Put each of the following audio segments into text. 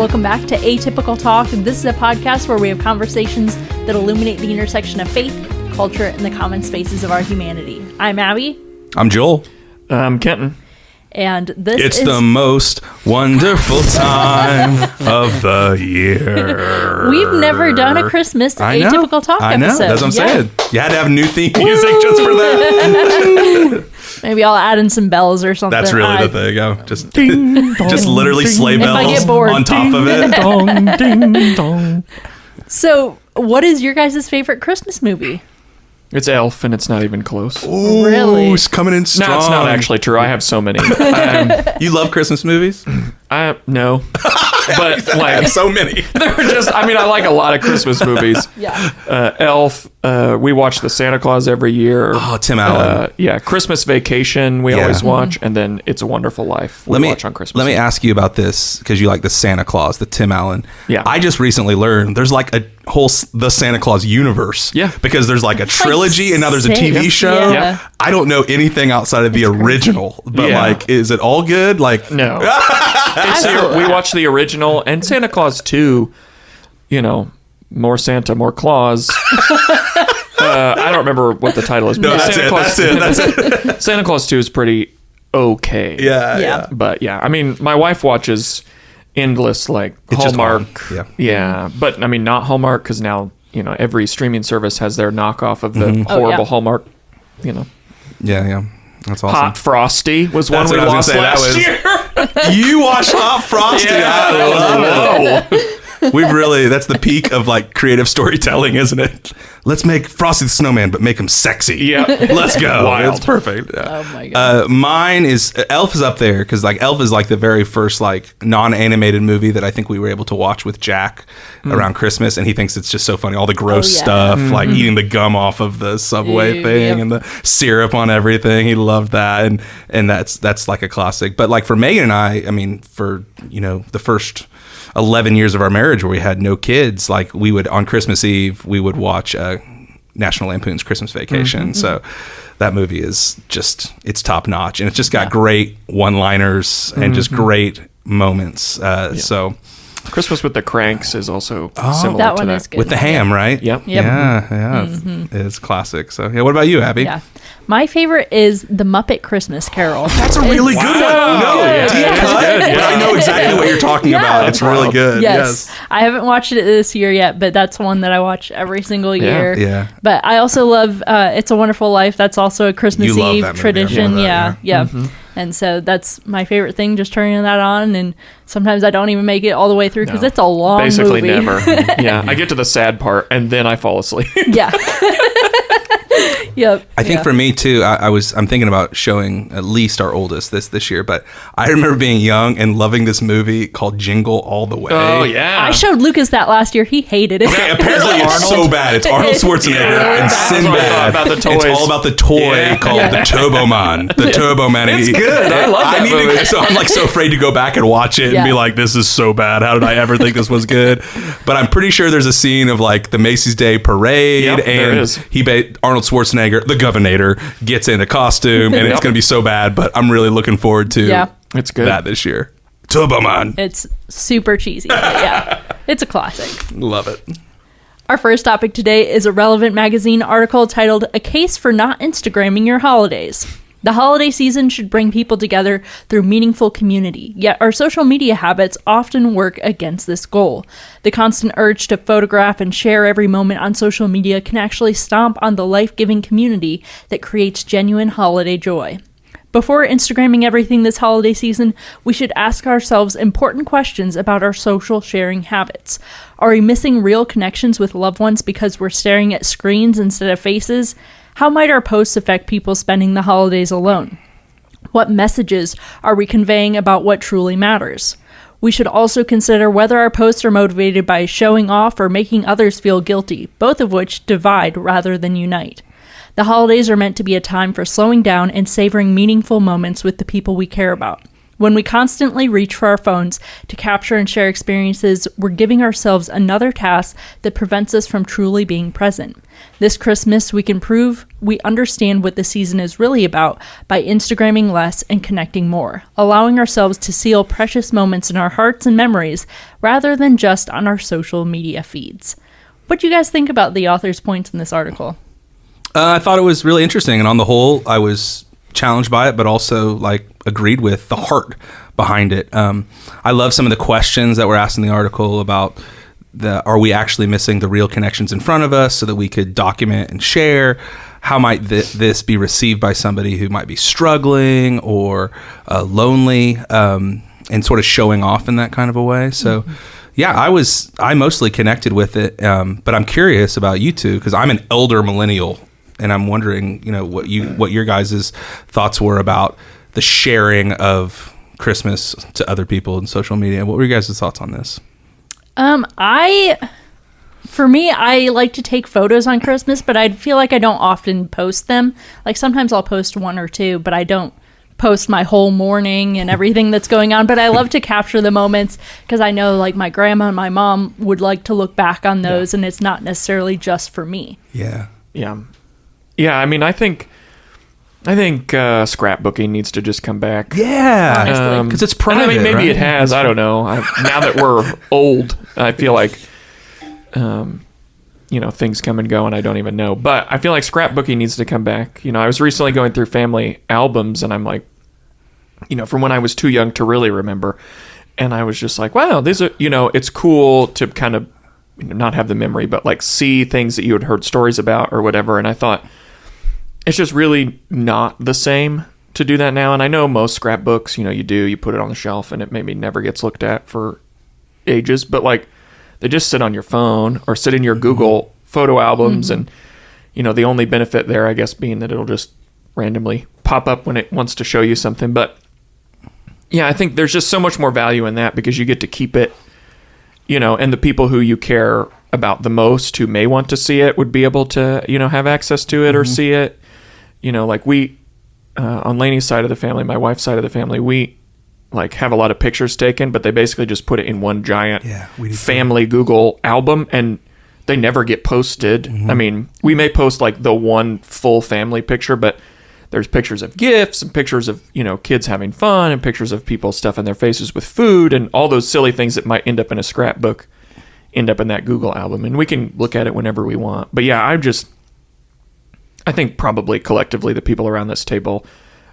Welcome back to Atypical Talk. This is a podcast where we have conversations that illuminate the intersection of faith, culture, and the common spaces of our humanity. I'm Abby. I'm Joel. I'm Kenton. And this It's is the most wonderful time of the year. We've never done a Christmas Atypical Talk I know. episode. That's what I'm saying. You had to have new theme music just for that. Maybe I'll add in some bells or something. That's really the thing. Just, just literally sleigh bells I get bored. on top of it. Dong, ding, dong. So, what is your guys' favorite Christmas movie? It's Elf, and it's not even close. Ooh, Really? It's coming in strong. No, it's not actually true. I have so many. You love Christmas movies? No. But, I have so many. they're just, I like a lot of Christmas movies. Yeah. Elf, we watch the Santa Claus every year. Oh, Tim Allen. Yeah, Christmas Vacation, we always watch, and then It's a Wonderful Life, we watch on Christmas. Let me ask you about this, because you like the Santa Claus, the Tim Allen. Yeah. I just recently learned there's like a whole the Santa Claus universe. Yeah. Because there's like a trilogy and now there's a TV show. Yeah. I don't know anything outside of the original, but like, is it all good? Like, No. We watch the original, and Santa Claus 2, more Santa, more Claus. I don't remember what the title is. No, but that's it. Santa Claus 2 is pretty okay. Yeah. But yeah, my wife watches endless, like, It's just Hallmark. on. Yeah. But, not Hallmark, because now, every streaming service has their knockoff of the horrible Hallmark, Yeah. That's awesome. Hot Frosty was one That's we what I was lost gonna last say. year. You watch Hot Frosty. I love it. We've really, that's the peak of like creative storytelling, isn't it? Let's make Frosty the Snowman, but make him sexy. Yeah. Let's go. Wild. It's perfect. Yeah. Oh my God. Mine is, Elf is up there because like Elf is like the very first like non-animated movie that I think we were able to watch with Jack around Christmas, and he thinks it's just so funny. All the gross stuff, like eating the gum off of the Subway thing and the syrup on everything. He loved that, and that's like a classic. But like for Megan and I for the first 11 years of our marriage where we had no kids, like we would on Christmas Eve we would watch National Lampoon's Christmas Vacation. So that movie is just, it's top notch, and it's just got great one-liners and just great moments. So Christmas with the Cranks is also similar that to one that. is good. with the ham, right? Yep. Yeah. It's classic. So yeah, what about you, Abby? Yeah. My favorite is The Muppet Christmas Carol. That's a really good one. No, Yeah, deep it's cut, good, but I know exactly what you're talking about. It's really good. Yes. I haven't watched it this year yet, but that's one that I watch every single year. Yeah. But I also love It's a Wonderful Life. That's also a Christmas You love Eve that movie. tradition. I love that, Yeah. And so that's my favorite thing, just turning that on. And sometimes I don't even make it all the way through because it's a long Basically movie. never. Yeah. I get to the sad part, and then I fall asleep. Yeah. Yep. I think for me too, I'm thinking about showing at least our oldest this year, but I remember being young and loving this movie called Jingle All the Way. Oh, yeah. I showed Lucas that last year. He hated it. Okay, apparently it's so bad. It's Arnold Schwarzenegger and Sinbad. About the toys. It's all about the toy called the Turboman. The Turboman. It's good. I love that movie. So I'm like so afraid to go back and watch it and be like, this is so bad. How did I ever think this was good? But I'm pretty sure there's a scene of like the Macy's Day Parade, Yep, there and is. Arnold Schwarzenegger, the Governor, gets in a costume, and it's going to be so bad. But I'm really looking forward to It's good. that this year. Turboman. It's super cheesy. But yeah, it's a classic. Love it. Our first topic today is a Relevant magazine article titled "A Case for Not Instagramming Your Holidays." The holiday season should bring people together through meaningful community, yet our social media habits often work against this goal. The constant urge to photograph and share every moment on social media can actually stomp on the life-giving community that creates genuine holiday joy. Before Instagramming everything this holiday season, we should ask ourselves important questions about our social sharing habits. Are we missing real connections with loved ones because we're staring at screens instead of faces? How might our posts affect people spending the holidays alone? What messages are we conveying about what truly matters? We should also consider whether our posts are motivated by showing off or making others feel guilty, both of which divide rather than unite. The holidays are meant to be a time for slowing down and savoring meaningful moments with the people we care about. When we constantly reach for our phones to capture and share experiences, we're giving ourselves another task that prevents us from truly being present. This Christmas, we can prove we understand what the season is really about by Instagramming less and connecting more, allowing ourselves to seal precious moments in our hearts and memories rather than just on our social media feeds. What do you guys think about the author's points in this article? I thought it was really interesting, and on the whole, I was challenged by it, but also like agreed with the heart behind it. I love some of the questions that were asked in the article about are we actually missing the real connections in front of us so that we could document and share? How might this be received by somebody who might be struggling or lonely, and sort of showing off in that kind of a way? So yeah, I mostly connected with it, but I'm curious about you two, because I'm an elder millennial, and I'm wondering, what your guys' thoughts were about the sharing of Christmas to other people in social media. What were your guys' thoughts on this? For me, I like to take photos on Christmas, but I feel like I don't often post them. Like sometimes I'll post one or two, but I don't post my whole morning and everything that's going on. But I love to capture the moments, because I know like my grandma and my mom would like to look back on those, and it's not necessarily just for me. Yeah. I mean, I think scrapbooking needs to just come back. Yeah, because it's private. I mean, maybe right? it has. I don't know. Now that we're old, I feel like, things come and go, and I don't even know. But I feel like scrapbooking needs to come back. I was recently going through family albums, and I'm like, from when I was too young to really remember, and I was just like, wow, these are, it's cool to kind of not have the memory, but like see things that you had heard stories about or whatever. And I thought, it's just really not the same to do that now. And I know most scrapbooks, you put it on the shelf and it maybe never gets looked at for ages, but like they just sit on your phone or sit in your Google photo albums. And, the only benefit there, I guess, being that it'll just randomly pop up when it wants to show you something. But yeah, I think there's just so much more value in that, because you get to keep it, and the people who you care about the most who may want to see it would be able to, have access to it or see it. Like we, on Lainey's side of the family, my wife's side of the family, we like have a lot of pictures taken, but they basically just put it in one giant family Google album, and they never get posted. I mean, we may post like the one full family picture, but there's pictures of gifts and pictures of, kids having fun and pictures of people stuffing their faces with food and all those silly things that might end up in a scrapbook end up in that Google album, and we can look at it whenever we want. But yeah, I think probably collectively the people around this table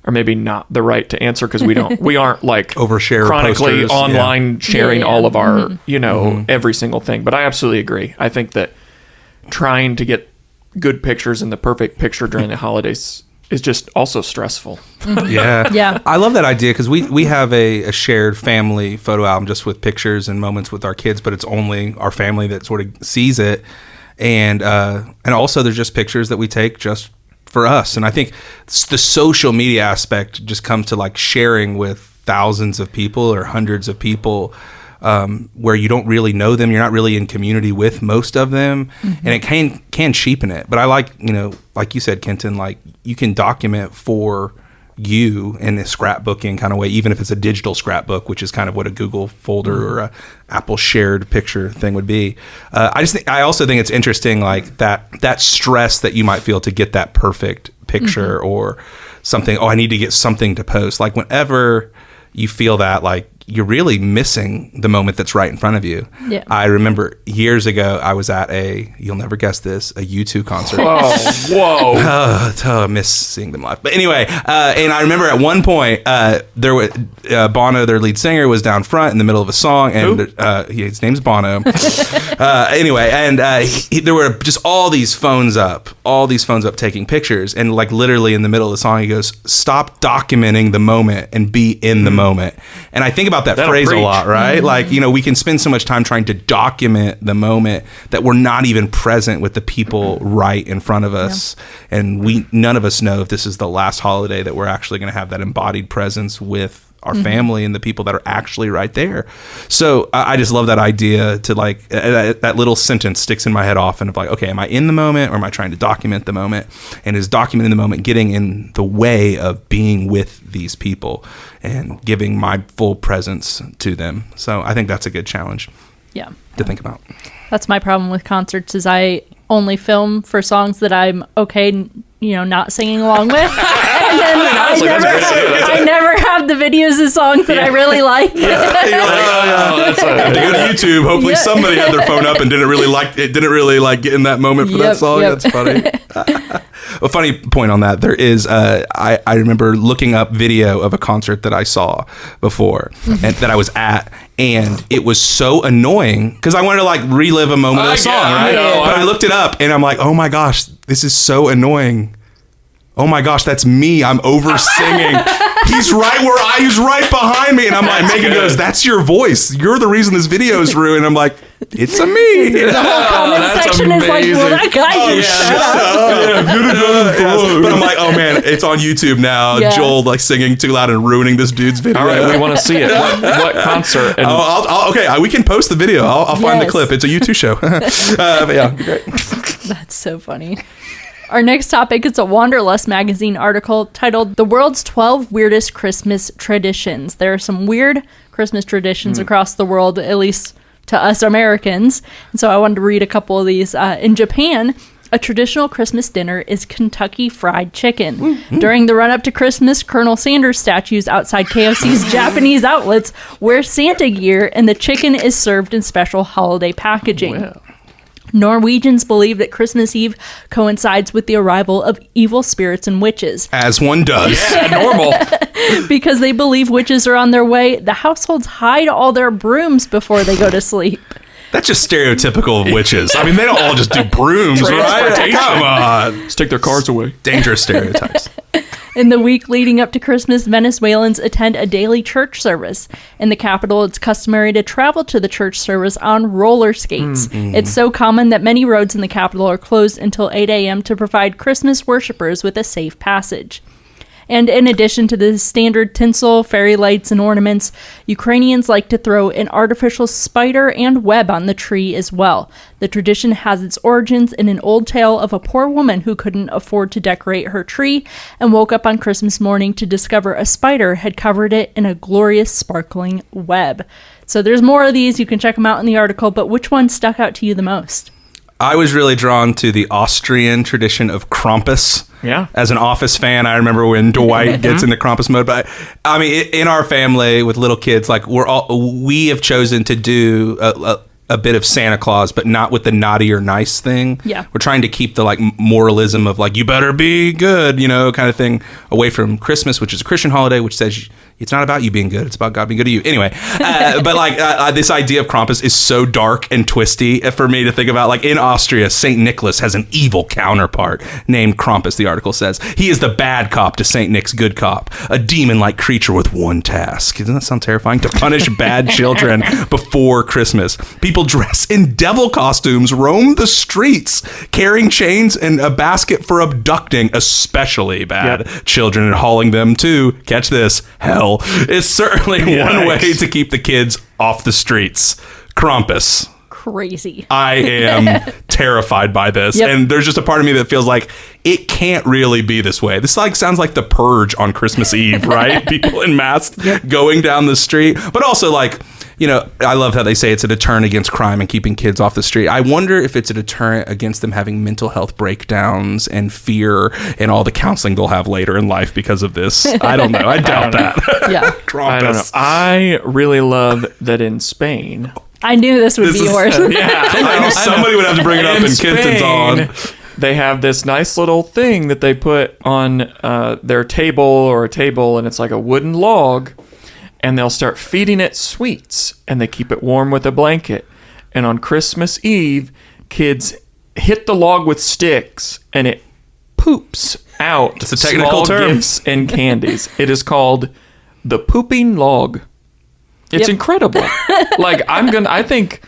are maybe not the right to answer, because we aren't like overshare chronically posters, online sharing all of our, every single thing. But I absolutely agree. I think that trying to get good pictures and the perfect picture during the holidays is just also stressful. Yeah. I love that idea, because we have a shared family photo album just with pictures and moments with our kids, but it's only our family that sort of sees it. And also there's just pictures that we take just for us. And I think the social media aspect just comes to like sharing with thousands of people or hundreds of people, where you don't really know them. You're not really in community with most of them, and it can cheapen it. But I like, like you said, Kenton, like you can document for you in a scrapbooking kind of way, even if it's a digital scrapbook, which is kind of what a Google folder or a Apple shared picture thing would be. I also think it's interesting, like that stress that you might feel to get that perfect picture or something. Oh, I need to get something to post. Like whenever you feel that, like you're really missing the moment that's right in front of you. Yeah. I remember years ago, I was at you'll never guess this, a U2 concert. Whoa. I miss seeing them live. But anyway, and I remember at one point, there was Bono, their lead singer, was down front in the middle of a song, and his name's Bono. Anyway, and there were just all these phones up taking pictures, and like literally in the middle of the song, he goes, "Stop documenting the moment and be in the moment." And I think about that phrase a lot, right? Like, we can spend so much time trying to document the moment that we're not even present with the people right in front of us. Yeah. And none of us know if this is the last holiday that we're actually going to have that embodied presence with our family and the people that are actually right there. So I just love that idea to like, that little sentence sticks in my head often of like, okay, am I in the moment or am I trying to document the moment? And is documenting the moment getting in the way of being with these people and giving my full presence to them? So I think that's a good challenge to think about. That's my problem with concerts, is I only film for songs that I'm okay, not singing along with. And then I never have the videos of songs that I really like. You're like, to go to YouTube. Hopefully somebody had their phone up and didn't really like get in that moment for that song. That's funny. A funny point on that, there is, I remember looking up video of a concert that I saw before and that I was at, and it was so annoying because I wanted to like relive a moment of the song, right? But I looked it up and I'm like, oh my gosh, this is so annoying. Oh my gosh, that's me. I'm over singing. He's right behind me. And I'm like, Megan goes, that's your voice. You're the reason this video is ruined. I'm like, it's a me. The whole comment section is like, well, that guy just shut up. But I'm like, oh man, it's on YouTube now. Yeah. Joel like singing too loud and ruining this dude's video. All right, we want to see it. What concert? And Okay, we can post the video. I'll find the clip. It's a YouTube show. But yeah, great. That's so funny. Our next topic is a Wanderlust magazine article titled The World's 12 Weirdest Christmas Traditions. There are some weird Christmas traditions across the world, at least to us Americans. And so I wanted to read a couple of these. In Japan, a traditional Christmas dinner is Kentucky Fried Chicken. During the run-up to Christmas, Colonel Sanders statues outside KFC's Japanese outlets wear Santa gear, and the chicken is served in special holiday packaging. Wow. Norwegians believe that Christmas Eve coincides with the arrival of evil spirits and witches. As one does. Yeah, normal. Because they believe witches are on their way, the households hide all their brooms before they go to sleep. That's just stereotypical of witches. I mean, they don't all just do brooms, right? Come on. Let's take their cards away. Dangerous stereotypes. In the week leading up to Christmas, Venezuelans attend a daily church service. In the capital, it's customary to travel to the church service on roller skates. It's so common that many roads in the capital are closed until 8 a.m. to provide Christmas worshipers with a safe passage. And in addition to the standard tinsel, fairy lights, and ornaments, Ukrainians like to throw an artificial spider and web on the tree as well. The tradition has its origins in an old tale of a poor woman who couldn't afford to decorate her tree and woke up on Christmas morning to discover a spider had covered it in a glorious sparkling web. So there's more of these. You can check them out in the article, but which one stuck out to you the most? I was really drawn to the Austrian tradition of Krampus. Yeah. As an Office fan, I remember when Dwight gets into Krampus mode. But I mean, in our family with little kids, like we have chosen to do a bit of Santa Claus, but not with the naughty or nice thing. Yeah. We're trying to keep the like moralism of like, you better be good, kind of thing away from Christmas, which is a Christian holiday, which says it's not about you being good. It's about God being good to you. Anyway, but like this idea of Krampus is so dark and twisty for me to think about. Like in Austria, St. Nicholas has an evil counterpart named Krampus, the article says. He is the bad cop to St. Nick's good cop, a demon-like creature with one task. Doesn't that sound terrifying? To punish bad children before Christmas. People dress in devil costumes roam the streets, carrying chains and a basket for abducting especially bad children and hauling them to, catch this, hell. Is certainly one way to keep the kids off the streets. Krampus. Crazy. I am terrified by this. Yep. And there's just a part of me that feels like it can't really be this way. This like sounds like the Purge on Christmas Eve, right? People in masks going down the street. But also like, I love how they say it's a deterrent against crime and keeping kids off the street. I wonder if it's a deterrent against them having mental health breakdowns and fear and all the counseling they'll have later in life because of this. I don't know. I doubt that. Yeah. I don't know. I really love that in Spain. I knew this would be yours. I knew somebody would have to bring it up in Kenton's on. They have this nice little thing that they put on their table and it's like a wooden log. And they'll start feeding it sweets, and they keep it warm with a blanket. And on Christmas Eve, kids hit the log with sticks, and it poops out It's a technical small term. gifts and candies. It is called the pooping log. It's incredible. I think,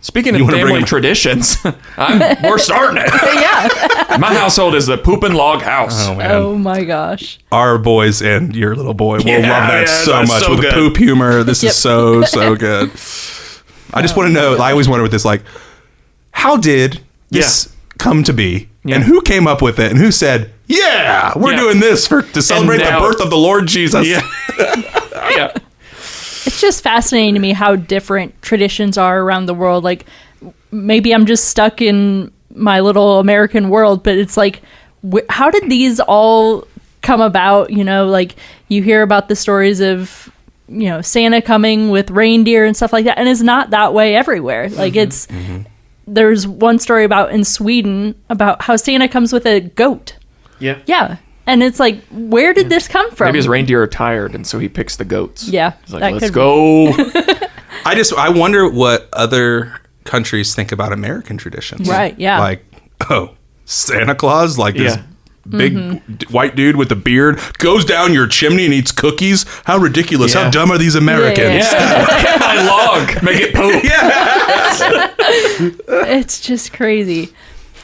speaking of family traditions, we're starting it. Yeah. My household is the pooping log house. Oh, man. Oh my gosh. Our boys and your little boy will love that so much so with good. the poop humor. This is so good. I just want to know, I always wonder with this, like, how did this come to be? Yeah. And who came up with it? And who said, we're doing this to celebrate the birth of the Lord Jesus? Yeah. It's just fascinating to me how different traditions are around the world. Like, maybe I'm just stuck in my little American world, but it's like, how did these all come about? You know, like you hear about the stories of, you know, Santa coming with reindeer and stuff like that, and it's not that way everywhere. Like there's one story about in Sweden about how Santa comes with a goat. Yeah. And it's like, where did this come from? Maybe his reindeer are tired, and so he picks the goats. Yeah. He's like, let's go. I wonder what other countries think about American traditions. Right, yeah. Like, oh, Santa Claus, like this big white dude with a beard goes down your chimney and eats cookies. How ridiculous. How dumb are these Americans? My log. Make it poop. It's just crazy.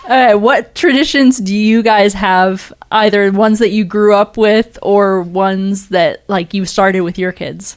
What traditions do you guys have, either ones that you grew up with or ones that like you started with your kids?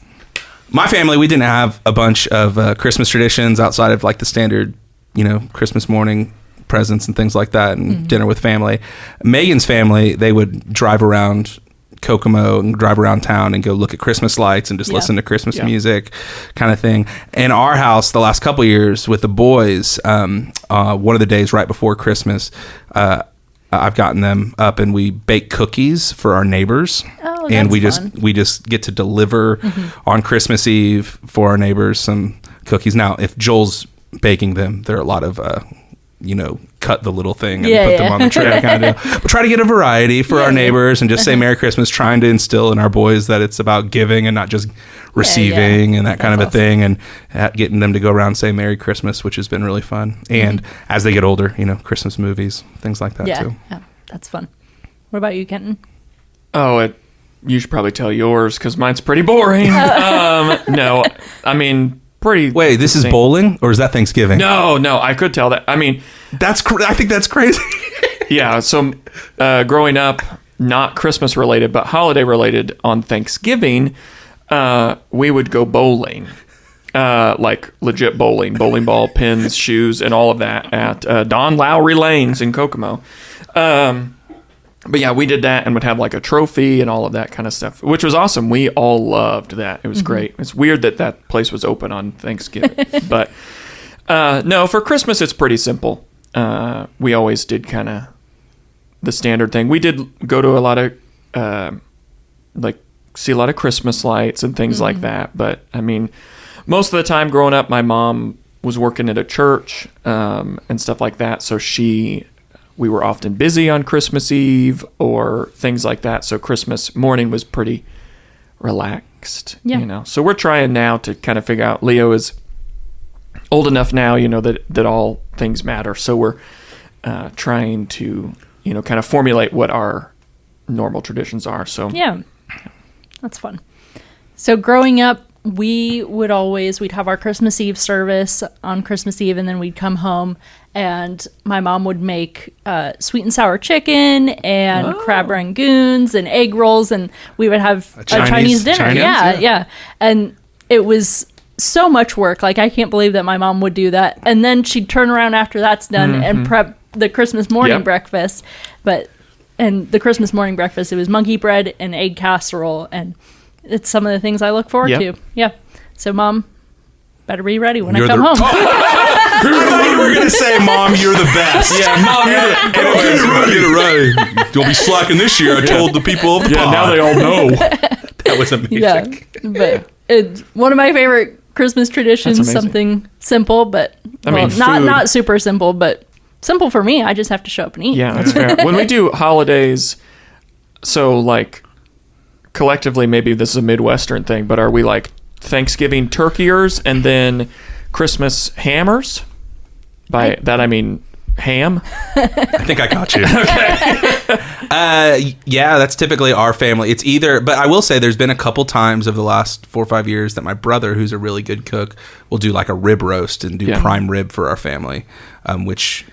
My family, we didn't have a bunch of Christmas traditions outside of like the standard, you know, Christmas morning presents and things like that, and dinner with family. Megan's family, they would drive around Kokomo and drive around town and go look at Christmas lights and just listen to Christmas music kind of thing. In our house, the last couple of years with the boys, one of the days right before Christmas, I've gotten them up and we bake cookies for our neighbors. Oh, and that's we just get to deliver on Christmas Eve for our neighbors some cookies. Now, if Joel's baking them, there are a lot of you know, cut the little thing and put them on the tray kind of deal. But try to get a variety for our neighbors and just say Merry Christmas, trying to instill in our boys that it's about giving and not just receiving and that kind of a thing, and getting them to go around and say Merry Christmas, which has been really fun. And as they get older, you know, Christmas movies, things like that too. Yeah, that's fun. What about you, Kenton? Oh, you should probably tell yours because mine's pretty boring. No, I mean... Wait, this is bowling or is that Thanksgiving? No, I could tell that. I mean, I think that's crazy. Yeah. So, growing up, not Christmas related, but holiday related, on Thanksgiving, we would go bowling, like legit bowling ball, pins, shoes, and all of that at Don Lowry Lanes in Kokomo. But yeah, we did that and would have like a trophy and all of that kind of stuff, which was awesome. We all loved that. It was great. It's weird that place was open on Thanksgiving. But no, for Christmas, it's pretty simple. We always did kind of the standard thing. We did go to a lot of, see a lot of Christmas lights and things like that. But I mean, most of the time growing up, my mom was working at a church and stuff like that. So we were often busy on Christmas Eve or things like that. So Christmas morning was pretty relaxed, you know. So we're trying now to kind of figure out, Leo is old enough now, you know, that all things matter. So we're trying to, you know, kind of formulate what our normal traditions are. So yeah, that's fun. So growing up, we'd have our Christmas Eve service on Christmas Eve, and then we'd come home and my mom would make sweet and sour chicken and crab rangoons and egg rolls, and we would have a Chinese dinner. Yeah. And it was so much work. Like, I can't believe that my mom would do that. And then she'd turn around after that's done and prep the Christmas morning breakfast. And the Christmas morning breakfast, it was monkey bread and egg casserole, and it's some of the things I look forward to. Yeah. So, Mom, better be ready when I come home. I thought you were going to say, Mom, you're the best. Yeah, Mom, you're the Get it right. Don't be slacking this year. I told the people of the pod. Now they all know. That was amazing. Yeah, but it's one of my favorite Christmas traditions, something simple, but not super simple, but simple for me. I just have to show up and eat. Yeah, that's fair. When we do holidays, so like collectively, maybe this is a Midwestern thing, but are we like Thanksgiving turkeyers and then Christmas hammers? By that I mean ham. I think I got you. Okay. Yeah, that's typically our family. It's either, but I will say there's been a couple times over the last 4 or 5 years that my brother, who's a really good cook, will do like a rib roast and do prime rib for our family, which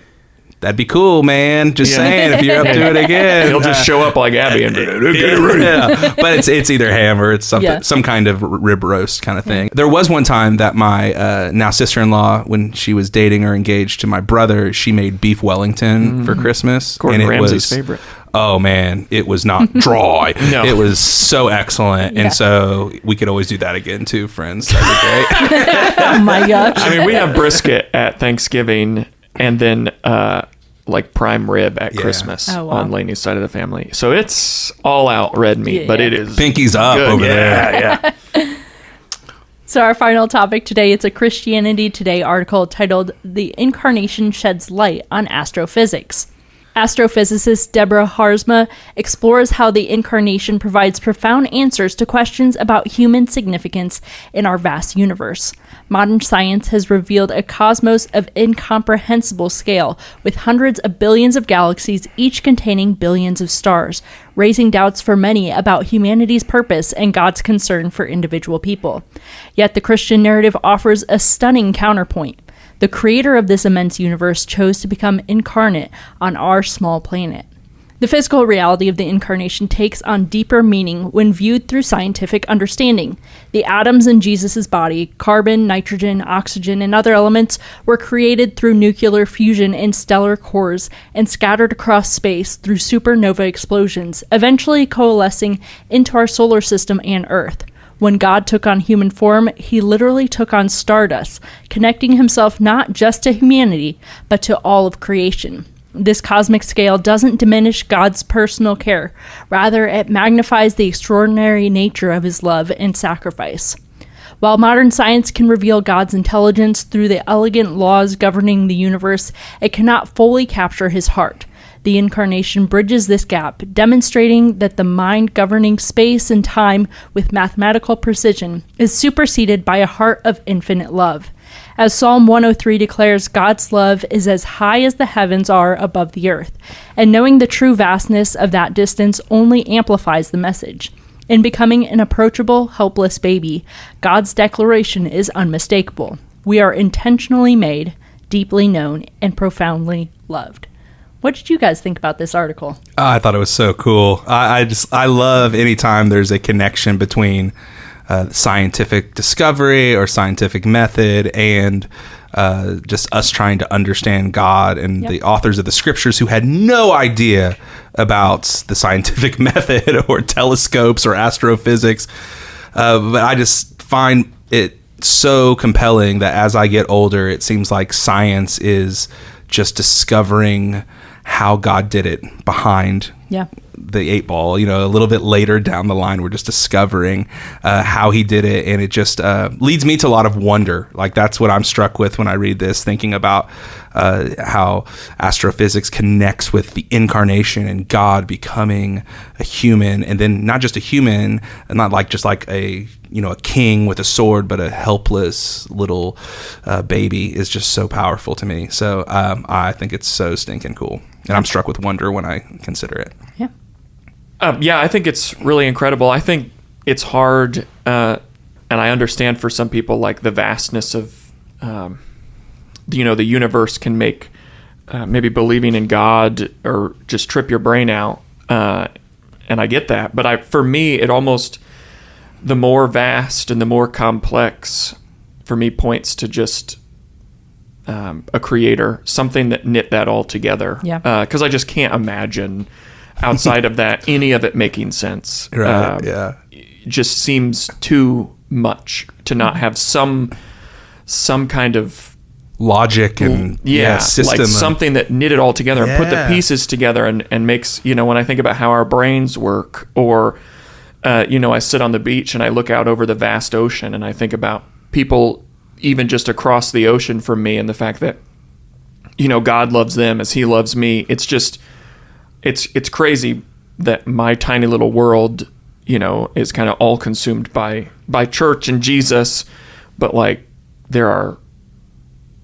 that'd be cool, man. Just saying, if you're up to it again. He'll just show up like Abby and get it ready. Yeah. But it's either ham or it's something, some kind of rib roast kind of thing. There was one time that my now sister-in-law, when she was dating or engaged to my brother, she made beef Wellington for Christmas. Gordon Ramsay's favorite. Oh man, it was not dry. No. It was so excellent. And so we could always do that again too, friends. That'd be great. Oh my gosh. I mean, we have brisket at Thanksgiving, and then like prime rib at Yeah. Christmas Oh, wow. on Lainey's side of the family. So it's all out red meat, but Yeah. it is Pinky's up good. over there. Yeah. So our final topic today, it's a Christianity Today article titled "The Incarnation Sheds Light on Astrophysics." Astrophysicist Deborah Harzma explores how the Incarnation provides profound answers to questions about human significance in our vast universe. Modern science has revealed a cosmos of incomprehensible scale, with hundreds of billions of galaxies, each containing billions of stars, raising doubts for many about humanity's purpose and God's concern for individual people. Yet the Christian narrative offers a stunning counterpoint. The creator of this immense universe chose to become incarnate on our small planet. The physical reality of the Incarnation takes on deeper meaning when viewed through scientific understanding. The atoms in Jesus' body, carbon, nitrogen, oxygen, and other elements, were created through nuclear fusion in stellar cores and scattered across space through supernova explosions, eventually coalescing into our solar system and Earth. When God took on human form, he literally took on stardust, connecting himself not just to humanity, but to all of creation. This cosmic scale doesn't diminish God's personal care. Rather, it magnifies the extraordinary nature of his love and sacrifice. While modern science can reveal God's intelligence through the elegant laws governing the universe, it cannot fully capture his heart. The Incarnation bridges this gap, demonstrating that the mind governing space and time with mathematical precision is superseded by a heart of infinite love. As Psalm 103 declares, God's love is as high as the heavens are above the earth, and knowing the true vastness of that distance only amplifies the message. In becoming an approachable, helpless baby, God's declaration is unmistakable. We are intentionally made, deeply known, and profoundly loved. What did you guys think about this article? I thought it was so cool. I love anytime there's a connection between scientific discovery or scientific method and just us trying to understand God and the authors of the scriptures who had no idea about the scientific method or telescopes or astrophysics. But I just find it so compelling that as I get older, it seems like science is just discovering how God did it behind the 8 ball. You know, a little bit later down the line, we're just discovering how he did it, and it just leads me to a lot of wonder. Like, that's what I'm struck with when I read this, thinking about how astrophysics connects with the Incarnation and God becoming a human, and then not just a human, not like just like a king with a sword, but a helpless little baby is just so powerful to me. So I think it's so stinking cool. And I'm struck with wonder when I consider it. Yeah. I think it's really incredible. I think it's hard, and I understand for some people, like the vastness of, the universe can make maybe believing in God or just trip your brain out. And I get that. But for me, it almost, the more vast and the more complex for me points to just a creator, something that knit that all together. Because I just can't imagine outside of that any of it making sense. Right. It just seems too much to not have some kind of logic and system, like something that knit it all together and put the pieces together and makes, when I think about how our brains work, or I sit on the beach and I look out over the vast ocean and I think about people even just across the ocean from me, and the fact that, God loves them as he loves me. It's just, it's crazy that my tiny little world, is kind of all consumed by church and Jesus, but like there are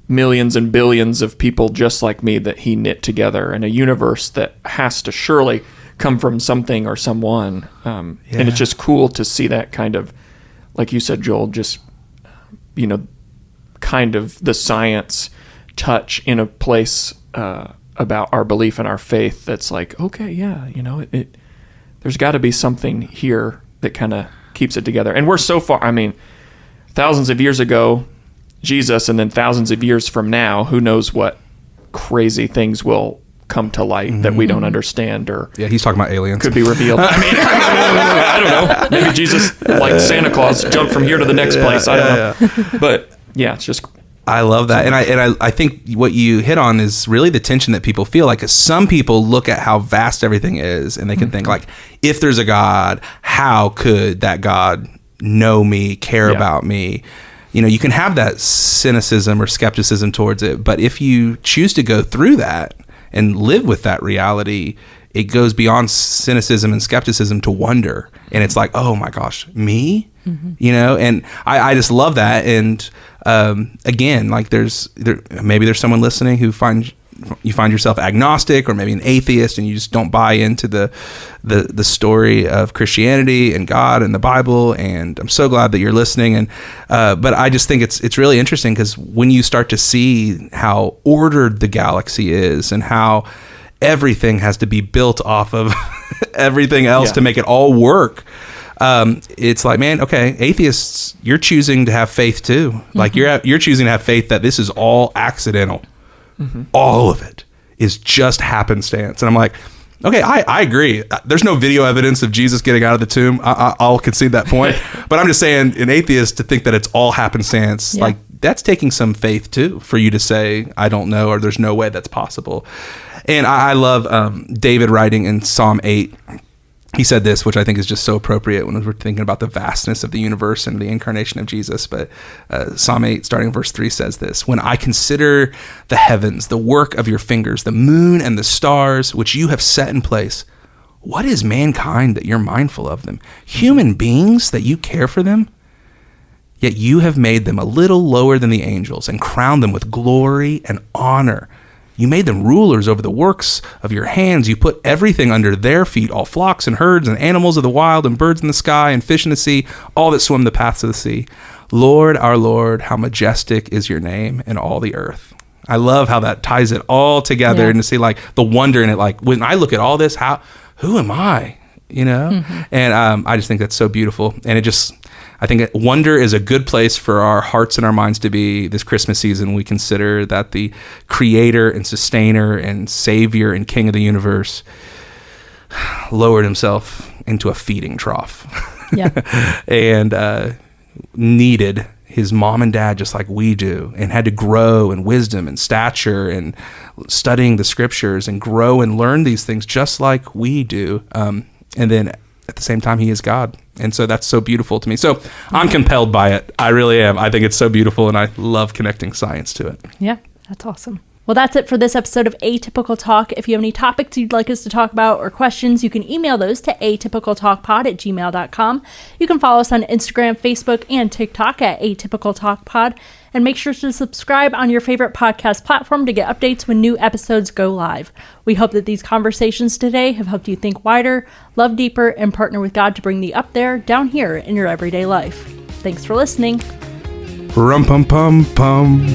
millions and billions of people just like me that he knit together in a universe that has to surely come from something or someone. And it's just cool to see that kind of, like you said, Joel, just, kind of the science touch in a place about our belief and our faith that's like, okay, there's got to be something here that kind of keeps it together. And we're so far, thousands of years ago, Jesus, and then thousands of years from now, who knows what crazy things will come to light that we don't understand, or he's talking about aliens, could be revealed. I don't know. Maybe Jesus, like Santa Claus, jumped from here to the next place. I don't know. But yeah, it's just I love that. And I think what you hit on is really the tension that people feel. Like, some people look at how vast everything is and they can think like, if there's a God, how could that God know me, care about me? You know, you can have that cynicism or skepticism towards it, but if you choose to go through that and live with that reality, it goes beyond cynicism and skepticism to wonder. And it's like, oh my gosh, me? You know, and I just love that. And again, like maybe there's someone listening who you find yourself agnostic, or maybe an atheist, and you just don't buy into the story of Christianity and God and the Bible. And I'm so glad that you're listening. And but I just think it's really interesting, because when you start to see how ordered the galaxy is and how everything has to be built off of everything else to make it all work, it's like, man, okay, atheists, you're choosing to have faith too. Like, you're choosing to have faith that this is all accidental. All of it is just happenstance. And I'm like, okay, I agree. There's no video evidence of Jesus getting out of the tomb. I'll concede that point. But I'm just saying, an atheist to think that it's all happenstance, like, that's taking some faith too, for you to say, I don't know, or there's no way that's possible. And I love David writing in Psalm 8. He said this, which I think is just so appropriate when we're thinking about the vastness of the universe and the incarnation of Jesus. But Psalm 8, starting in verse 3, says this: when I consider the heavens, the work of your fingers, the moon and the stars, which you have set in place, what is mankind that you're mindful of them? Human beings that you care for them? Yet you have made them a little lower than the angels and crowned them with glory and honor. You made them rulers over the works of your hands. You put everything under their feet, all flocks and herds and animals of the wild and birds in the sky and fish in the sea, all that swim the paths of the sea. Lord, our Lord, how majestic is your name in all the earth. I love how that ties it all together, and to see like the wonder in it. Like, when I look at all this, who am I? You know? And I just think that's so beautiful. And I think wonder is a good place for our hearts and our minds to be this Christmas season. We consider that the creator and sustainer and savior and king of the universe lowered himself into a feeding trough. And needed his mom and dad just like we do, and had to grow in wisdom and stature and studying the scriptures and grow and learn these things just like we do. And then at the same time, he is God. And so that's so beautiful to me. So I'm compelled by it. I really am. I think it's so beautiful, and I love connecting science to it. Yeah, that's awesome. Well, that's it for this episode of Atypical Talk. If you have any topics you'd like us to talk about or questions, you can email those to atypicaltalkpod@gmail.com. You can follow us on Instagram, Facebook, and TikTok at atypicaltalkpod. And make sure to subscribe on your favorite podcast platform to get updates when new episodes go live. We hope that these conversations today have helped you think wider, love deeper, and partner with God to bring the up there down here in your everyday life. Thanks for listening. Rum pum pum pum.